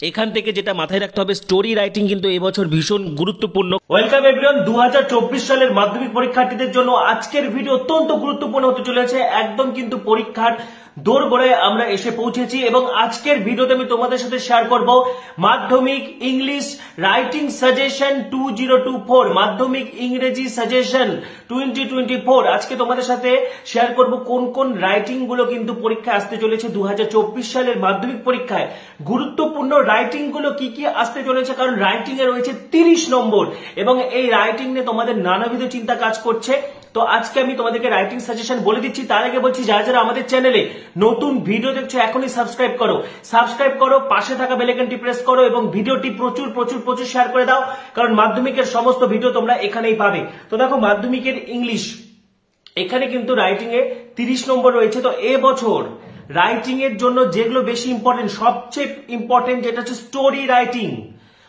এখান থেকে যেটা মাথায় রাখতে হবে, স্টোরি রাইটিং কিন্তু এবছর ভীষণ গুরুত্বপূর্ণ। ওয়েলকাম এভরিওয়ান, 2024 সালের মাধ্যমিক পরীক্ষার্থীদের জন্য আজকের ভিডিও অত্যন্ত গুরুত্বপূর্ণ হতে চলেছে। একদম কিন্তু পরীক্ষার দোরগোড়ায় আমরা এসে পৌঁছেছি এবং আজকের ভিডিওতে আমি তোমাদের সাথে শেয়ার করব মাধ্যমিক ইংলিশ রাইটিং সাজেশন 2024, মাধ্যমিক ইংরেজি সাজেশন 2024। আজকে তোমাদের সাথে শেয়ার করব কোন কোন রাইটিং গুলো কিন্তু পরীক্ষায় আসতে চলেছে 2024 সালের মাধ্যমিক পরীক্ষায়। গুরুত্বপূর্ণ রাইটিং গুলো কি কি আসতে চলেছে, কারণ রাইটিং এ রয়েছে 30 নম্বর এবং এই রাইটিং নিয়ে তোমাদের নানাবিধ চিন্তা কাজ করছে। তো আজকে আমি তোমাদেরকে রাইটিং সাজেশন বলে দিচ্ছি। তার আগে বলছি, যারা যারা আমাদের চ্যানেলে নতুন ভিডিও দেখছো এখনই সাবস্ক্রাইব করো, পাশে থাকা বেল আইকনটি প্রেস করো এবং ভিডিওটি প্রচুর প্রচুর প্রচুর শেয়ার করে দাও, কারণ মাধ্যমিকের সমস্ত ভিডিও তোমরা এখানেই পাবে। তো দেখো, মাধ্যমিকের ইংলিশ এখানে কিন্তু রাইটিং এ 30 নম্বর রয়েছে। তো এবছর রাইটিং এর জন্য যেগুলো বেশি ইম্পর্টেন্ট, সবচেয়ে ইম্পর্টেন্ট যেটা হচ্ছে স্টোরি রাইটিং।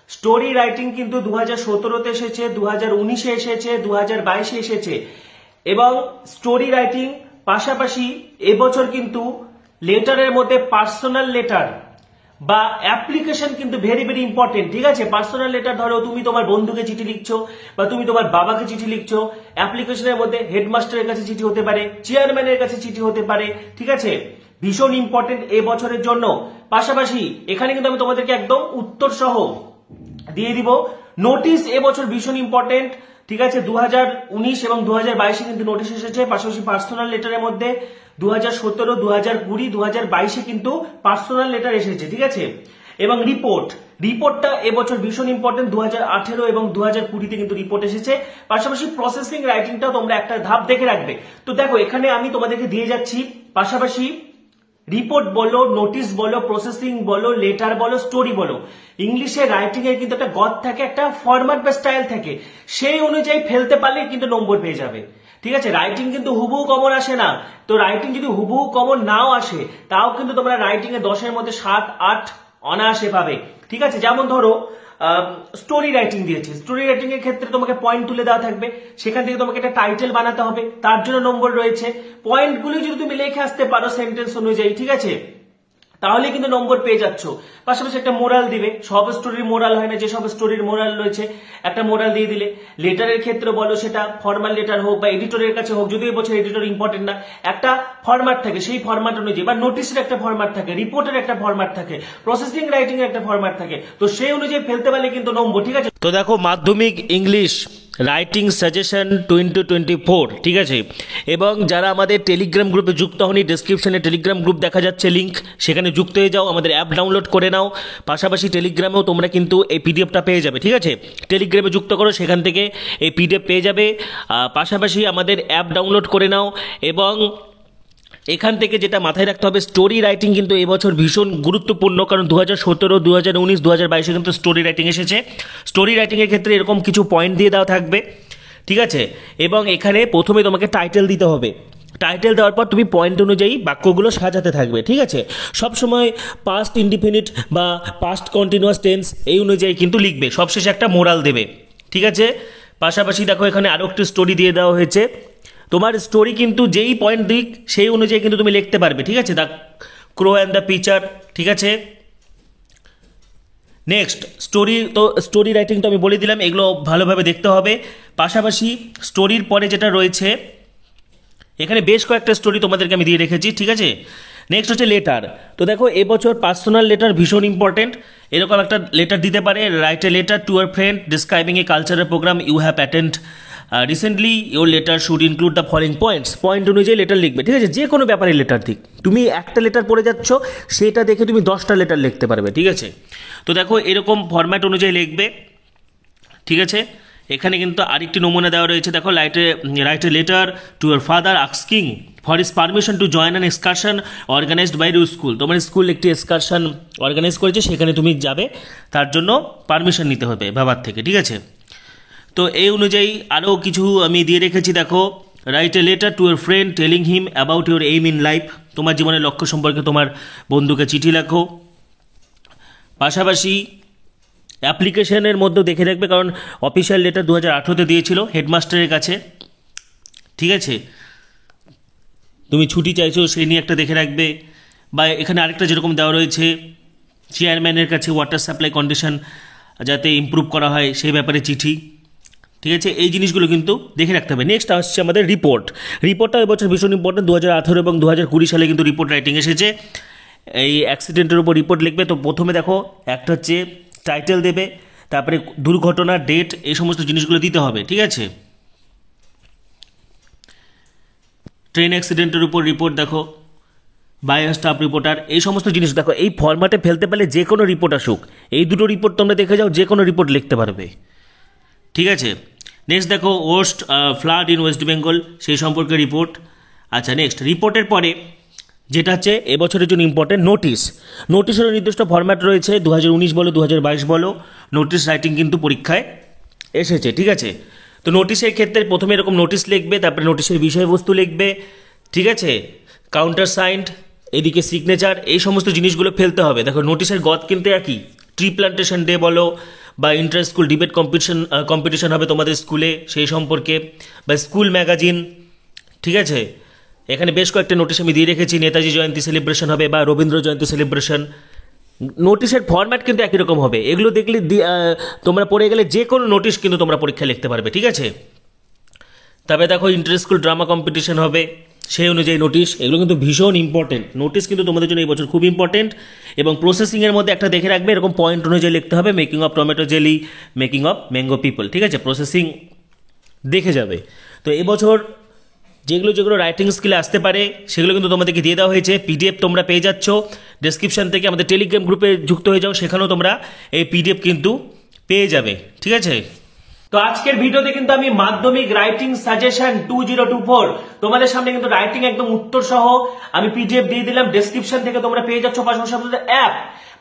স্টোরি রাইটিং কিন্তু 2017-তে এসেছে, 2019-এ এসেছে, 2022-এ এসেছে এবং স্টোরি রাইটিং পাশাপাশি এবছর কিন্তু লেটারের মধ্যে পার্সোনাল লেটার বা অ্যাপ্লিকেশন কিন্তু ভেরি ভেরি ইম্পর্টেন্ট। ঠিক আছে, পার্সোনাল লেটার ধরো তুমি তোমার বন্ধুকে চিঠি লিখছো বা তুমি তোমার বাবাকে চিঠি লিখছো। অ্যাপ্লিকেশনের মধ্যে হেডমাস্টারের কাছে চিঠি হতে পারে, চেয়ারম্যানের কাছে চিঠি হতে পারে। ঠিক আছে, ভীষণ ইম্পর্টেন্ট এ বছরের জন্য। পাশাপাশি এখানে কিন্তু আমি তোমাদেরকে একদম উত্তর সহ দিয়ে দিব নোটিশ। এবছর ভীষণ ইম্পর্টেন্ট। ঠিক আছে, 2019 এবং 2022-এ কিন্তু নোটিশ এসেছে। পাশাপাশি পার্সোনাল লেটারের মধ্যে 2017, 2020, 2022-এ কিন্তু পার্সোনাল লেটার এসেছে। ঠিক আছে, এবং রিপোর্টটা এবছর ভীষণ ইম্পর্টেন্ট। 2018 এবং 2020-তে কিন্তু রিপোর্ট এসেছে। পাশাপাশি প্রসেসিং রাইটিংটাও তোমরা একটা ধাপ দেখে রাখবে। তো দেখো, এখানে আমি তোমাদেরকে দিয়ে যাচ্ছি পাশাপাশি রিপোর্ট বলো, নোটিশ বলো, প্রসেসিং বলো, লেটার বলো, স্টোরি বলো, ইংলিশে রাইটিং এর কিন্তু একটা গদ থাকে, একটা ফরম্যাট বা স্টাইল থাকে, সেই অনুযায়ী ফেলতে পারলে কিন্তু নম্বর পেয়ে যাবে। ঠিক আছে, রাইটিং কিন্তু হুবহু কমন আসে না। তো রাইটিং যদি হুবহু কমন নাও আসে, তাও কিন্তু তোমরা রাইটিং এ 10-এর মধ্যে 7-8 অনায়াসে পাবে। ঠিক আছে, যেমন ধরো স্টোরি রাইটিং দিয়েছে, স্টোরি রাইটিং এর ক্ষেত্রে তোমাকে পয়েন্ট তুলে দেওয়া থাকবে, সেখান থেকে তোমাকে একটা টাইটেল বানাতে হবে, তার জন্য নম্বর রয়েছে। পয়েন্টগুলো যদি তুমি লিখে আসতে পারো সেন্টেন্স অনুযায়ী, ঠিক আছে, তাহলে কিন্তু নম্বর পেয়ে যাচ্ছ। পাশাপাশি একটা মোরাল দিবে, সব স্টোরির মোরাল হয় না, যে সব স্টোরির মোরাল রয়েছে একটা মোরাল দিয়ে দিলে। লেটারের ক্ষেত্রে বলো, সেটা ফর্মাল লেটার হোক বা এডিটরের কাছে হোক, যদিও বছর এডিটর ইম্পর্টেন্ট না, একটা ফরম্যাট থাকে, সেই ফরম্যাট অনুযায়ী, বা নোটিশের একটা ফরম্যাট থাকে, রিপোর্টের একটা ফরম্যাট থাকে, প্রসেসিং রাইটিং এর একটা ফরম্যাট থাকে, তো সেই অনুযায়ী ফেলতে পারলে কিন্তু নম্বর। ঠিক আছে, তো দেখো মাধ্যমিক ইংলিশ রাইটিং সাজেশন 2024, ঠিক আছে। এবং যারা আমাদের টেলিগ্রাম গ্রুপে যুক্ত হয়নি, ডেসক্রিপশনে টেলিগ্রাম গ্রুপ দেখা যাচ্ছে লিঙ্ক, সেখানে যুক্ত হয়ে যাও, আমাদের অ্যাপ ডাউনলোড করে নাও। পাশাপাশি টেলিগ্রামেও তোমরা কিন্তু এই পিডিএফটা পেয়ে যাবে। ঠিক আছে, টেলিগ্রামে যুক্ত করো, সেখান থেকে এই পিডিএফ পেয়ে যাবে। পাশাপাশি আমাদের অ্যাপ ডাউনলোড করে নাও এবং এখান থেকে যেটা মাথায় রাখতে হবে, স্টোরি রাইটিং কিন্তু এবছর ভীষণ গুরুত্বপূর্ণ, কারণ 2017, 2019, 2022-এ কিন্তু স্টোরি রাইটিং এসেছে। স্টোরি রাইটিংয়ের ক্ষেত্রে এরকম কিছু পয়েন্ট দিয়ে দেওয়া থাকবে। ঠিক আছে, এবং এখানে প্রথমে তোমাকে টাইটেল দিতে হবে। টাইটেল দেওয়ার পর তুমি পয়েন্ট অনুযায়ী বাক্যগুলো সাজাতে থাকবে। ঠিক আছে, সবসময় পাস্ট ইনডিফিনিট বা পাস্ট কন্টিনিউয়াস টেন্স এই অনুযায়ী কিন্তু লিখবে। সবশেষে একটা মোরাল দেবে। ঠিক আছে, পাশাপাশি দেখো এখানে আরও একটি স্টোরি দিয়ে দেওয়া হয়েছে। তোমার স্টোরি কিন্তু যেই পয়েন্ট দিক সেই অনুযায়ী কিন্তু তুমি লিখতে পারবে। ঠিক আছে, the crow and the pitcher. ঠিক আছে, নেক্সট স্টোরি। তো স্টোরি রাইটিং তো আমি বলে দিলাম, এগুলো ভালোভাবে দেখতে হবে। পাশাপাশি স্টোরির পরে যেটা রয়েছে, এখানে বেশ কয়েকটা স্টোরি তোমাদেরকে আমি দিয়ে রেখেছি। ঠিক আছে, নেক্সট হচ্ছে লেটার। তো দেখো এবছর পার্সোনাল লেটার ভীষণ ইম্পর্টেন্ট। এরকম একটা লেটার দিতে পারে, write a letter to your friend describing a cultural programme you have attend recently, your letter should include the following points. Point অনুযায়ী লেটার লিখবে। ঠিক আছে, যে কোনো ব্যাপারে লেটার দিক, তুমি একটা লেটার পড়ে যাচ্ছ, সেটা দেখে তুমি 10টা লেটার লিখতে পারবে। ঠিক আছে, তো দেখো এরকম ফরম্যাট অনুযায়ী লিখবে। ঠিক আছে, এখানে কিন্তু আরেকটি নমুনা দেওয়া রয়েছে। দেখো, write a letter to your father asking for his permission to join an excursion organised by your school. তোমার স্কুল একটি এক্সকারশন অর্গানাইজ করেছে, সেখানে তুমি যাবে, তার জন্য পারমিশন নিতে হবে বাবার থেকে। ঠিক আছে, তো এই অনুযায়ী আরও কিছু আমি দিয়ে রেখেছি। দেখো, write a letter to your friend telling him about your aim in life. তোমার জীবনের লক্ষ্য সম্পর্কে তোমার বন্ধুকে চিঠি লেখো। পাশাপাশি অ্যাপ্লিকেশনের মধ্যেও দেখে রাখবে, কারণ অফিসিয়াল লেটার 2018-তে দিয়েছিল হেডমাস্টারের কাছে। ঠিক আছে, তুমি ছুটি চাইছো সেই নিয়ে একটা দেখে রাখবে। বা এখানে আরেকটা যেরকম দেওয়া রয়েছে, চেয়ারম্যানের কাছে ওয়াটার সাপ্লাই কন্ডিশন যাতে ইমপ্রুভ করা হয় সেই ব্যাপারে চিঠি, ঠিক আছে, এই জিনিসগুলো কিন্তু দেখে রাখতে হবে। নেক্সট আসছে আমাদের রিপোর্টটা এবছর ভীষণ ইম্পর্টেন্ট। 2018 এবং 2020 সালে কিন্তু রিপোর্ট রাইটিং এসেছে। এই অ্যাক্সিডেন্টের উপর রিপোর্ট লিখবে। তো প্রথমে দেখো একটা হচ্ছে টাইটেল দেবে, তারপরে দুর্ঘটনা, ডেট, এই সমস্ত জিনিসগুলো দিতে হবে, ঠিক আছে। ট্রেন অ্যাক্সিডেন্টের উপর রিপোর্ট দেখো, বাই স্টাফ রিপোর্টার, এই সমস্ত জিনিস দেখো। এই ফরম্যাটে ফেলতে পারলে যে কোনো রিপোর্ট আসুক, এই দুটো রিপোর্ট তোমরা দেখে যাও, যে কোনো রিপোর্ট লিখতে পারবে, ঠিক আছে। নেক্সট দেখো worst flood in West Bengal, সেই সম্পর্কে রিপোর্ট। আচ্ছা, নেক্সট রিপোর্টের পরে যেটা হচ্ছে এবছরের জন্য ইম্পর্টেন্ট নোটিশেরও নির্দিষ্ট ফরম্যাট রয়েছে। 2019 বলো 2022 বলো, নোটিশ রাইটিং কিন্তু পরীক্ষায় এসেছে, ঠিক আছে। তো নোটিশের ক্ষেত্রে প্রথমে এরকম নোটিশ লিখবে, তারপরে নোটিশের বিষয়বস্তু লিখবে, ঠিক আছে, কাউন্টার সাইন্ড, এদিকে সিগনেচার, এই সমস্ত জিনিসগুলো ফেলতে হবে। দেখো নোটিশের গদ কিন্তু একই, ট্রি প্লান্টেশন ডে বলো বা ইন্টার স্কুল ডিবেট কম্পিটিশন হবে তোমাদের স্কুলে সেই সম্পর্কে, বা স্কুল ম্যাগাজিন, ঠিক আছে। এখানে বেশ কয়েকটা নোটিশ আমি দিয়ে রেখেছি, নেতাজি জয়ন্তী সেলিব্রেশন হবে বা রবীন্দ্র জয়ন্তী সেলিব্রেশন। নোটিশের ফরম্যাট কিন্তু একই রকম হবে। এগুলো দেখলে তোমরা পড়ে গেলে যে কোনো নোটিশ কিন্তু তোমরা পরীক্ষায় লিখতে পারবে, ঠিক আছে। তবে দেখো ইন্টার স্কুল ড্রামা কম্পিটিশন হবে, সেই অনুযায়ী নোটিশ। এগুলো কিন্তু ভীষণ ইম্পর্টেন্ট। নোটিশ কিন্তু তোমাদের জন্য এই বছর খুব ইম্পর্টেন্ট। এবং প্রসেসিংয়ের মধ্যে একটা দেখে রাখবে, এরকম পয়েন্ট অনুযায়ী লিখতে হবে। Making of tomato jelly, making of mango people, ঠিক আছে, প্রসেসিং দেখে যাবে। তো এবছর যেগুলো রাইটিং স্কিলে আসতে পারে সেগুলো কিন্তু তোমাদেরকে দিয়ে দেওয়া হয়েছে। পিডিএফ তোমরা পেয়ে যাচ্ছ ডেসক্রিপশন থেকে। আমাদের টেলিগ্রাম গ্রুপে যুক্ত হয়ে যাও, সেখানেও তোমরা এই পিডিএফ কিন্তু পেয়ে যাবে, ঠিক আছে। তো আজকের ভিডিওতে কিন্তু আমি মাধ্যমিক রাইটিং সাজেশন 2024 তোমাদের সামনে কিন্তু রাইটিং একদম উত্তর সহ আমি পিডিএফ দিয়ে দিলাম। ডেসক্রিপশন থেকে তোমরা পেয়ে যাচ্ছ। পাশাপাশি আমাদের অ্যাপ,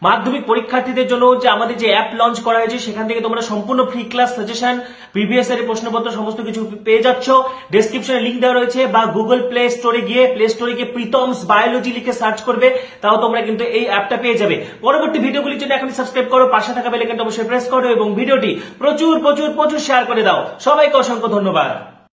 মাধ্যমিক পরীক্ষার্থীদের জন্য যে আমাদের যে অ্যাপ লঞ্চ করা হয়েছে, সেখান থেকে তোমরা সম্পূর্ণ ফ্রি ক্লাস সাজেশন, প্রিভিয়াস ইয়ারের প্রশ্নপত্র সমস্ত কিছু পেয়ে যাচ্ছ। ডেসক্রিপশনে লিংক দেওয়া রয়েছে, বা গুগল প্লে স্টোরে গিয়ে প্রীতমস বায়োলজি লিখে সার্চ করবে, তাও তোমরা কিন্তু এই অ্যাপটা পেয়ে যাবে। পরবর্তী ভিডিওগুলির জন্য এখন সাবস্ক্রাইব করো, পাশে থাকা বেল আইকনটা অবশ্যই প্রেস করো এবং ভিডিওটি প্রচুর শেয়ার করে দাও। সবাইকে অসংখ্য ধন্যবাদ।